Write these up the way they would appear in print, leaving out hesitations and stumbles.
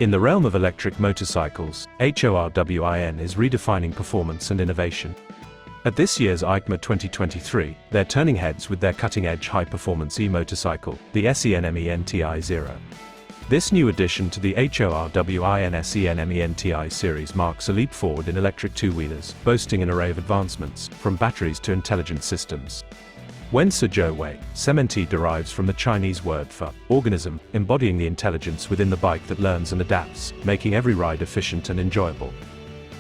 In the realm of electric motorcycles, HORWIN is redefining performance and innovation. At this year's EICMA 2023, they're turning heads with their cutting-edge high-performance e-motorcycle, the SENMENTI-0. This new addition to the HORWIN SENMENTI series marks a leap forward in electric two-wheelers, boasting an array of advancements, from batteries to intelligent systems. Unveils Senmenti derives from the Chinese word for organism, embodying the intelligence within the bike that learns and adapts, making every ride efficient and enjoyable.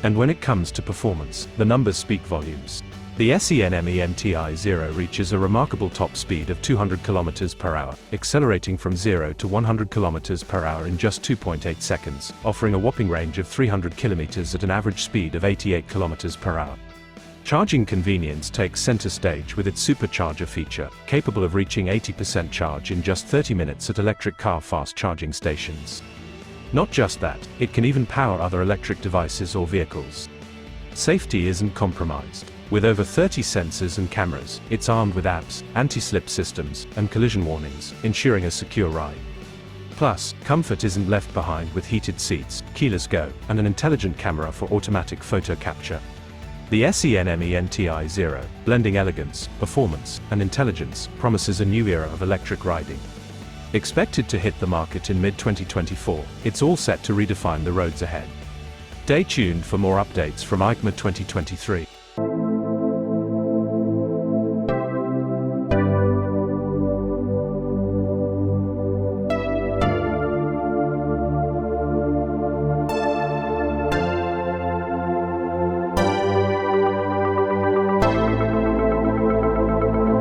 And when it comes to performance, the numbers speak volumes. The SENMENTI-0 reaches a remarkable top speed of 200 km per hour, accelerating from 0 to 100 km per hour in just 2.8 seconds, offering a whopping range of 300 km at an average speed of 88 km per hour. Charging convenience takes center stage with its supercharger feature, capable of reaching 80% charge in just 30 minutes at electric car fast charging stations. Not just that, it can even power other electric devices or vehicles. Safety isn't compromised. With over 30 sensors and cameras, it's armed with apps, anti-slip systems, and collision warnings, ensuring a secure ride. Plus, comfort isn't left behind with heated seats, keyless go, and an intelligent camera for automatic photo capture. The SENMENTI-0, blending elegance, performance, and intelligence, promises a new era of electric riding. Expected to hit the market in mid-2024, it's all set to redefine the roads ahead. Stay tuned for more updates from EICMA 2023.